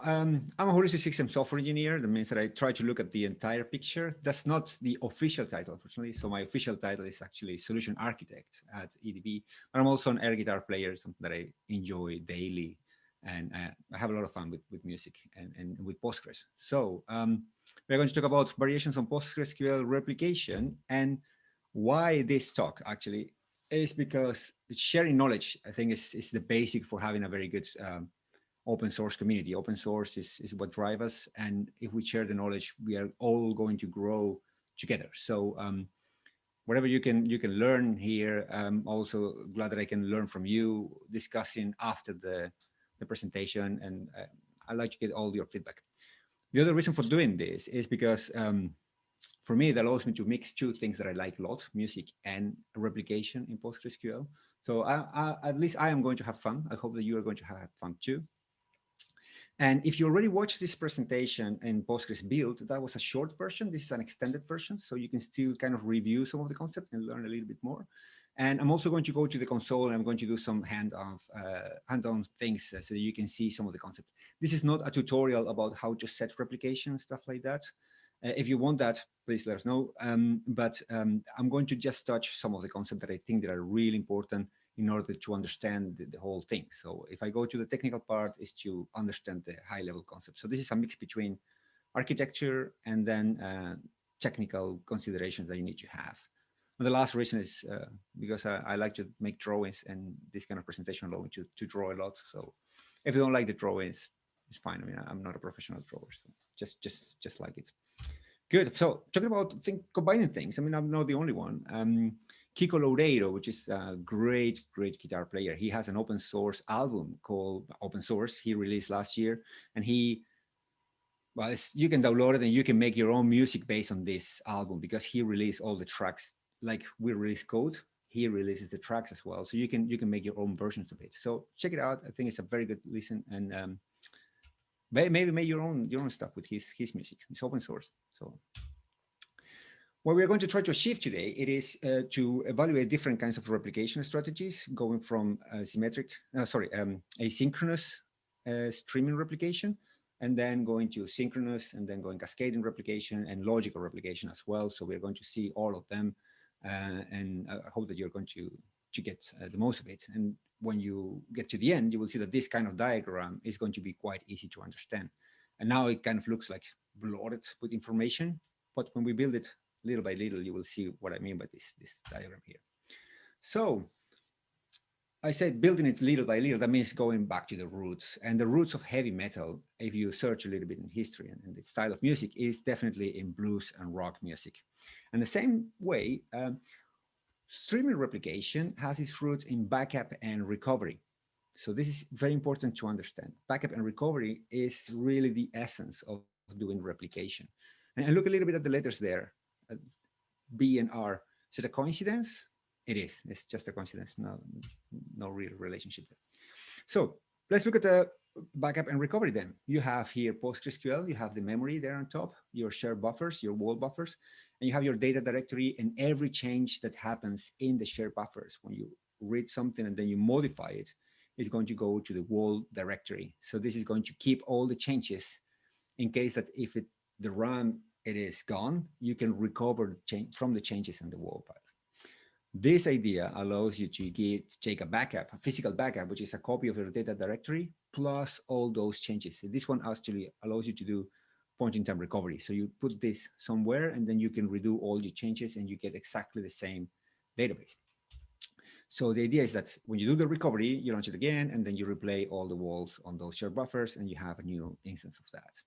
I'm a holistic system software engineer. That means that I try to look at the entire picture. That's not the official title, unfortunately. So my official title is actually solution architect at EDB. But I'm also an air guitar player, something that I enjoy daily. And I have a lot of fun with music and with Postgres. So we're going to talk about variations on PostgreSQL replication. And why this talk actually is because sharing knowledge, I think, is the basic for having a very good open source community. Open source is what drives us. And if we share the knowledge, we are all going to grow together. So whatever you can learn here, I'm also glad that I can learn from you discussing after the presentation. And I like to get all your feedback. The other reason for doing this is because for me, it allows me to mix two things that I like a lot, music and replication in PostgreSQL. So at least I am going to have fun. I hope that you are going to have fun too. And if you already watched this presentation in Postgres build, that was a short version. This is an extended version, so you can still kind of review some of the concepts and learn a little bit more. And I'm also going to go to the console and I'm going to do some hand-on things so that you can see some of the concepts. This is not a tutorial about how to set replication, stuff like that. If you want that, please let us know. But I'm going to just touch some of the concepts that I think that are really important in order to understand the whole thing. So if I go to the technical part, is to understand the high-level concept. So this is a mix between architecture and then technical considerations that you need to have. And the last reason is because I like to make drawings, and this kind of presentation allows me to draw a lot. So if you don't like the drawings, it's fine. I mean, I'm not a professional drawer, so just like it. Good. So talking about combining things, I mean, I'm not the only one. Kiko Loureiro, which is a great guitar player. He has an open source album called Open Source. He released last year, and well, you can download it and you can make your own music based on this album because he released all the tracks. Like we release code, he releases the tracks as well. So you can make your own versions of it. So check it out. I think it's a very good listen, and maybe make your own stuff with his music. It's open source. So what we're going to try to achieve today, it is to evaluate different kinds of replication strategies, going from asynchronous streaming replication, and then going to synchronous, and then going cascading replication and logical replication as well. So we're going to see all of them, and I hope that you're going to get the most of it. And when you get to the end, you will see that this kind of diagram is going to be quite easy to understand. And now it kind of looks like bloated with information, but when we build it little by little, you will see what I mean by this diagram here. So I said building it little by little, that means going back to the roots. And the roots of heavy metal, if you search a little bit in history and the style of music, is definitely in blues and rock music. And the same way, streaming replication has its roots in backup and recovery. So this is very important to understand. Backup and recovery is really the essence of doing replication. And look a little bit at the letters there. B and R. Is it a coincidence? It is. It's just a coincidence. No real relationship there. So let's look at the backup and recovery then. You have here PostgreSQL. You have the memory there on top, your shared buffers, your wall buffers, and you have your data directory and every change that happens in the shared buffers. When you read something and then you modify it, it's going to go to the wall directory. So this is going to keep all the changes in case that if the RAM it is gone, you can recover from the changes in the wall files. This idea allows you to take a backup, a physical backup, which is a copy of your data directory, plus all those changes. This one actually allows you to do point-in-time recovery. So you put this somewhere, and then you can redo all the changes, and you get exactly the same database. So the idea is that when you do the recovery, you launch it again, and then you replay all the walls on those shared buffers, and you have a new instance of that.